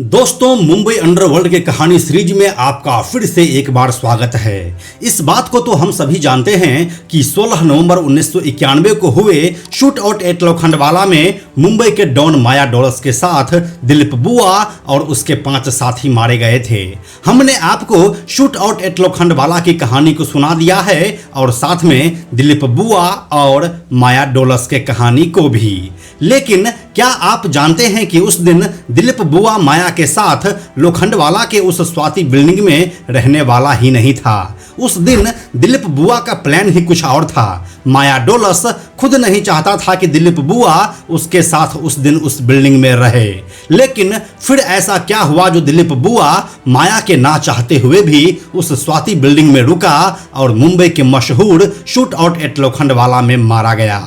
दोस्तों, मुंबई अंडरवर्ल्ड के कहानी सीरीज में आपका फिर से एक बार स्वागत है। इस बात को तो हम सभी जानते हैं कि 16 नवंबर 1991 को हुए शूट आउट एट लोखंडवाला में मुंबई के डॉन माया डोलस के साथ दिलीप बुआ और उसके 5 साथी मारे गए थे। हमने आपको शूट आउट एट लोखंडवाला की कहानी को सुना दिया है और साथ में दिलीप बुआ और माया डोलस के कहानी को भी। लेकिन क्या आप जानते हैं कि उस दिन दिलीप बुआ माया के साथ लोखंडवाला के उस स्वाति बिल्डिंग में रहने वाला ही नहीं था। उस दिन दिलीप बुआ का प्लान ही कुछ और था। माया डोलस खुद नहीं चाहता था कि दिलीप बुआ उसके साथ उस दिन उस बिल्डिंग में रहे। लेकिन फिर ऐसा क्या हुआ जो दिलीप बुआ माया के ना चाहते हुए भी उस स्वाति बिल्डिंग में रुका और मुंबई के मशहूर शूट आउट एट लोखंडवाला में मारा गया।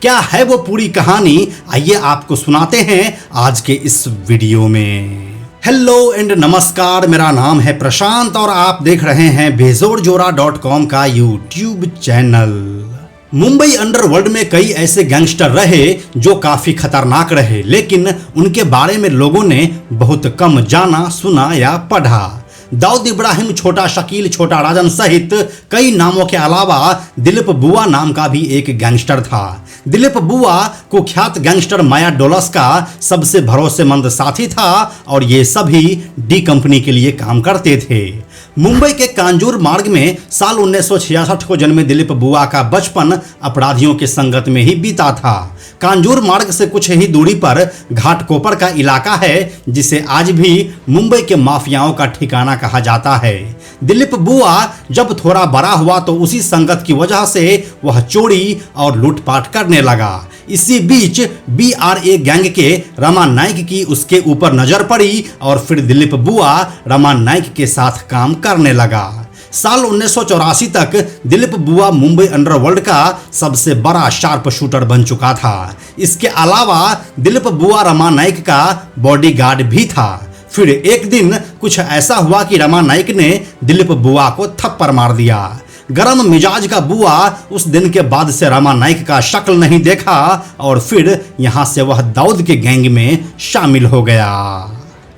क्या है वो पूरी कहानी, आइए आपको सुनाते हैं आज के इस वीडियो में। हेलो एंड नमस्कार, मेरा नाम है प्रशांत और आप देख रहे हैं बेजोरजोरा.com का यूट्यूब चैनल। मुंबई अंडरवर्ल्ड में कई ऐसे गैंगस्टर रहे जो काफी खतरनाक रहे, लेकिन उनके बारे में लोगों ने बहुत कम जाना, सुना या पढ़ा। दाऊद इब्राहिम, छोटा शकील, छोटा राजन सहित कई नामों के अलावा दिलीप बुआ नाम का भी एक गैंगस्टर था। दिलीप बुआ कुख्यात गैंगस्टर माया डोलस का सबसे भरोसेमंद साथी था और ये सभी डी कंपनी के लिए काम करते थे। मुंबई के कांजूर मार्ग में साल 1966 को जन्मे दिलीप बुआ का बचपन अपराधियों के संगत में ही बीता था। कांजूर मार्ग से कुछ ही दूरी पर घाटकोपर का इलाका है जिसे आज भी मुंबई के माफियाओं का ठिकाना कहा जाता है। दिलीप बुआ जब थोड़ा बड़ा हुआ तो उसी संगत की वजह से वह चोरी और लूटपाट करने लगा। इसी बीच BRA गैंग के रमा नाइक की उसके ऊपर नजर पड़ी और फिर दिलीप बुआ रमा नाइक के साथ काम करने लगा। साल 1984 तक दिलीप बुआ मुंबई अंडरवर्ल्ड का सबसे बड़ा शार्प शूटर बन चुका था। इसके अलावा दिलीप बुआ रमा नाइक का बॉडीगार्ड भी था। फिर एक दिन कुछ ऐसा हुआ कि रमा नाइक ने दिलीप बुआ को थप्पड़ मार दिया। गरम मिजाज का बुआ उस दिन के बाद से रमा नाइक का शक्ल नहीं देखा और फिर यहां से वह दाऊद के गैंग में शामिल हो गया।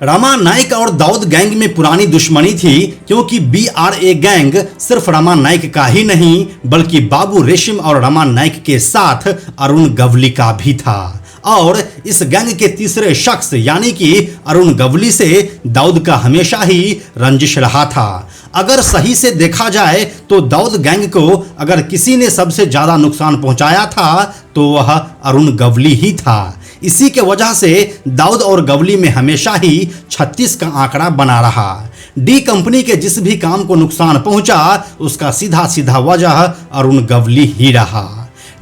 रमा नाइक और दाऊद गैंग में पुरानी दुश्मनी थी क्योंकि BRA गैंग सिर्फ रमा नाइक का ही नहीं बल्कि बाबू रेशिम और रमा नाइक के साथ अरुण गवली का भी था। और इस गैंग के तीसरे शख्स यानी कि अरुण गवली से दाऊद का हमेशा ही रंजिश रहा था। अगर सही से देखा जाए तो दाऊद गैंग को अगर किसी ने सबसे ज्यादा नुकसान पहुंचाया था तो वह अरुण गवली ही था। इसी के वजह से दाऊद और गवली में हमेशा ही 36 का आंकड़ा बना रहा। डी कंपनी के जिस भी काम को नुकसान पहुंचा उसका सीधा सीधा वजह अरुण गवली ही रहा।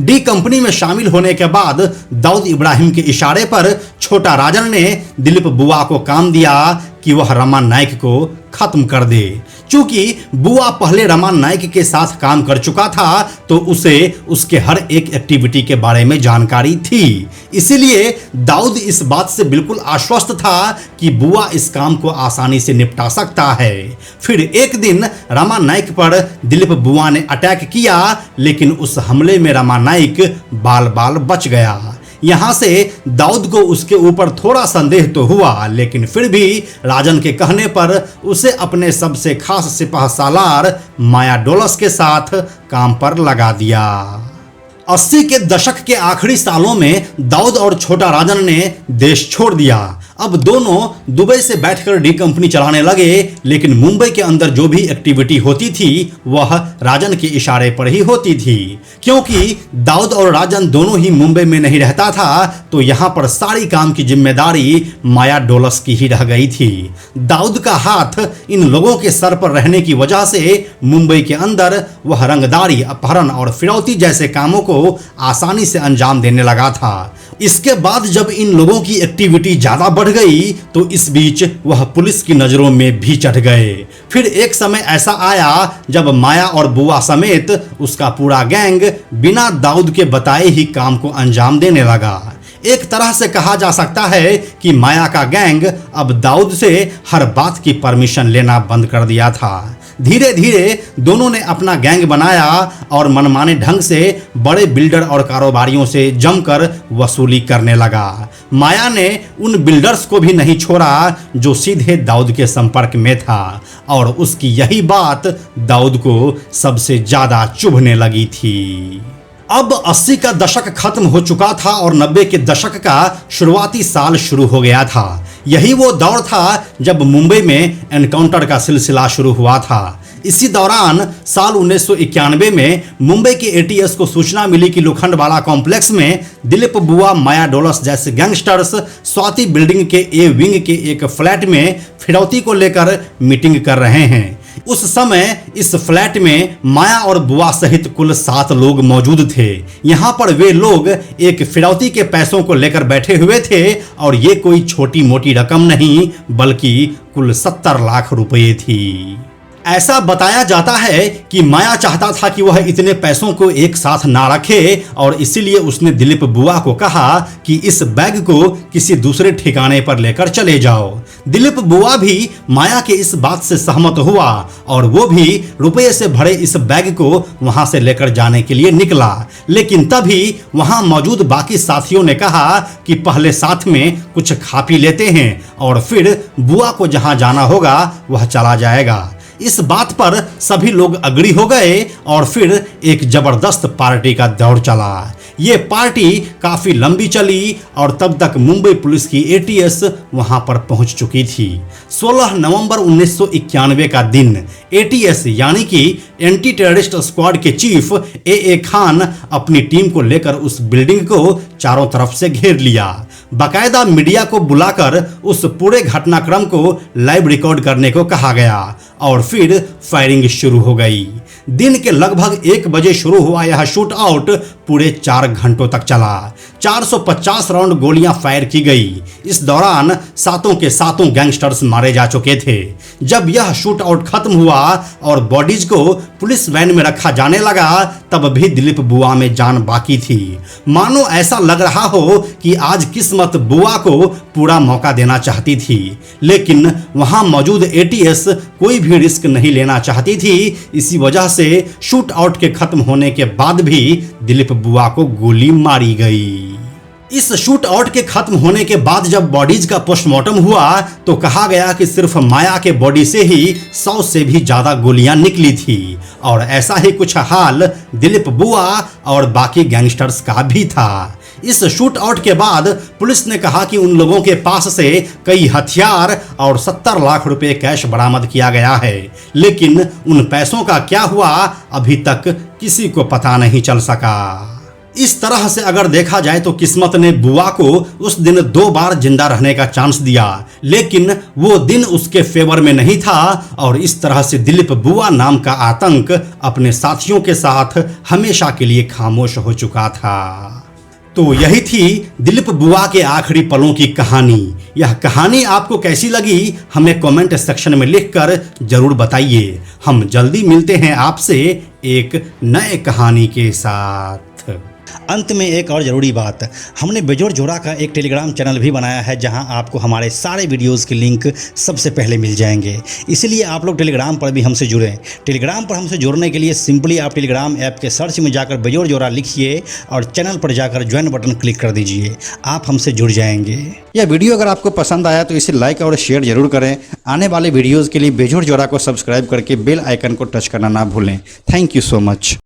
डी कंपनी में शामिल होने के बाद दाऊद इब्राहिम के इशारे पर छोटा राजन ने दिलीप बुआ को काम दिया कि वह रमा नाइक को खत्म कर दे। चूंकि बुआ पहले रमा नाइक के साथ काम कर चुका था तो उसे उसके हर एक एक्टिविटी के बारे में जानकारी थी। इसीलिए दाऊद इस बात से बिल्कुल आश्वस्त था कि बुआ इस काम को आसानी से निपटा सकता है। फिर एक दिन रमा नाइक पर दिलीप बुआ ने अटैक किया, लेकिन उस हमले में रमा नाइक बाल बाल बच गया। यहाँ से दाऊद को उसके ऊपर थोड़ा संदेह तो हुआ, लेकिन फिर भी राजन के कहने पर उसे अपने सबसे खास सिपाह सालार माया डोलस के साथ काम पर लगा दिया। 80 के दशक के आखिरी सालों में दाऊद और छोटा राजन ने देश छोड़ दिया। अब दोनों दुबई से बैठकर डी कंपनी चलाने लगे, लेकिन मुंबई के अंदर जो भी एक्टिविटी होती थी वह राजन के इशारे पर ही होती थी। क्योंकि दाऊद और राजन दोनों ही मुंबई में नहीं रहता था तो यहाँ पर सारी काम की जिम्मेदारी माया डोलस की ही रह गई थी। दाऊद का हाथ इन लोगों के सर पर रहने की वजह से मुंबई के अंदर वह रंगदारी, अपहरण और फिरौती जैसे कामों को आसानी से अंजाम देने लगा था। इसके बाद जब इन लोगों की एक्टिविटी ज्यादा बढ़ गई तो इस बीच वह पुलिस की नजरों में भी चढ़ गए। फिर एक समय ऐसा आया जब माया और बुआ समेत उसका पूरा गैंग बिना दाऊद के बताए ही काम को अंजाम देने लगा। एक तरह से कहा जा सकता है कि माया का गैंग अब दाऊद से हर बात की परमिशन लेना बंद कर दिया था। धीरे धीरे दोनों ने अपना गैंग बनाया और मनमाने ढंग से बड़े बिल्डर और कारोबारियों से जमकर वसूली करने लगा। माया ने उन बिल्डर्स को भी नहीं छोड़ा जो सीधे दाऊद के संपर्क में था और उसकी यही बात दाऊद को सबसे ज्यादा चुभने लगी थी। अब 80 का दशक खत्म हो चुका था और 90 के दशक का शुरुआती साल शुरू हो गया था। यही वो दौर था जब मुंबई में एनकाउंटर का सिलसिला शुरू हुआ था। इसी दौरान साल 1991 में मुंबई के एटीएस को सूचना मिली कि लोखंडवाला कॉम्प्लेक्स में दिलीप बुआ, माया डोलस जैसे गैंगस्टर्स स्वाति बिल्डिंग के ए विंग के एक फ्लैट में फिरौती को लेकर मीटिंग कर रहे हैं। उस समय इस फ्लैट में माया और बुआ सहित कुल 7 लोग मौजूद थे। यहाँ पर वे लोग एक फिरौती के पैसों को लेकर बैठे हुए थे और ये कोई छोटी मोटी रकम नहीं बल्कि कुल 70 लाख रुपए थी। ऐसा बताया जाता है कि माया चाहता था कि वह इतने पैसों को एक साथ ना रखे और इसीलिए उसने दिलीप बुआ को कहा कि इस बैग को किसी दूसरे ठिकाने पर लेकर चले जाओ। दिलीप बुआ भी माया के इस बात से सहमत हुआ और वो भी रुपये से भरे इस बैग को वहां से लेकर जाने के लिए निकला। लेकिन तभी वहां मौजूद बाकी साथियों ने कहा कि पहले साथ में कुछ खा पी लेते हैं और फिर बुआ को जहां जाना होगा वह चला जाएगा। इस बात पर सभी लोग अग्री हो गए और फिर एक जबरदस्त पार्टी का दौर चला। ये पार्टी काफी लंबी चली और तब तक मुंबई पुलिस की एटीएस वहां पर पहुंच चुकी थी। 16 नवंबर 1991 का दिन एटीएस यानी कि एंटी टेररिस्ट स्क्वाड के चीफ ए खान अपनी टीम को लेकर उस बिल्डिंग को चारों तरफ से घेर लिया। बाकायदा मीडिया को बुलाकर उस पूरे घटनाक्रम को लाइव रिकॉर्ड करने को कहा गया और फिर फायरिंग शुरू हो गई। दिन के लगभग 1 बजे शुरू हुआ यह शूट आउट पूरे 4 घंटों तक चला। 450 राउंड गोलियां फायर की गई। इस दौरान सातों के सातों गैंगस्टर्स मारे जा चुके थे। जब यह शूट आउट खत्म हुआ और बॉडीज को पुलिस वैन में रखा जाने लगा तब भी दिलीप बुआ में जान बाकी थी। मानो ऐसा लग रहा हो कि आज किस्मत बुआ को पूरा मौका देना चाहती थी, लेकिन वहां मौजूद एटीएस कोई भी रिस्क नहीं लेना चाहती थी। इसी वजह से शूट आउट के खत्म होने के बाद भी दिलीप बुआ को गोली मारी गई। इस शूट आउट के खत्म होने के बाद जब बॉडीज का पोस्टमार्टम हुआ तो कहा गया कि सिर्फ माया के बॉडी से ही 100 से भी ज्यादा गोलियां निकली थी और ऐसा ही कुछ हाल दिलीप बुआ और बाकी गैंगस्टर्स का भी था। इस शूट आउट के बाद पुलिस ने कहा कि उन लोगों के पास से कई हथियार और 70 लाख रुपए कैश बरामद किया गया है, लेकिन उन पैसों का क्या हुआ अभी तक किसी को पता नहीं चल सका। इस तरह से अगर देखा जाए तो किस्मत ने बुआ को उस दिन 2 बार जिंदा रहने का चांस दिया, लेकिन वो दिन उसके फेवर में नहीं था और इस तरह से दिलीप बुआ नाम का आतंक अपने साथियों के साथ हमेशा के लिए खामोश हो चुका था। तो यही थी दिलीप बुआ के आखिरी पलों की कहानी। यह कहानी आपको कैसी लगी हमें कमेंट सेक्शन में लिखकर जरूर बताइए। हम जल्दी मिलते हैं आपसे एक नए कहानी के साथ। अंत में एक और ज़रूरी बात, हमने बेजोड़ जोड़ा का एक टेलीग्राम चैनल भी बनाया है जहां आपको हमारे सारे वीडियोस के लिंक सबसे पहले मिल जाएंगे। इसलिए आप लोग टेलीग्राम पर भी हमसे जुड़ें। टेलीग्राम पर हमसे जुड़ने के लिए सिंपली आप टेलीग्राम ऐप के सर्च में जाकर बेजोड़ जोड़ा लिखिए और चैनल पर जाकर ज्वाइन बटन क्लिक कर दीजिए। आप हमसे जुड़ जाएंगे। यह वीडियो अगर आपको पसंद आया तो इसे लाइक और शेयर जरूर करें। आने वाले वीडियोज़ के लिए बेजोड़ जोड़ा को सब्सक्राइब करके बेल आइकन को टच करना ना भूलें। Thank you so much.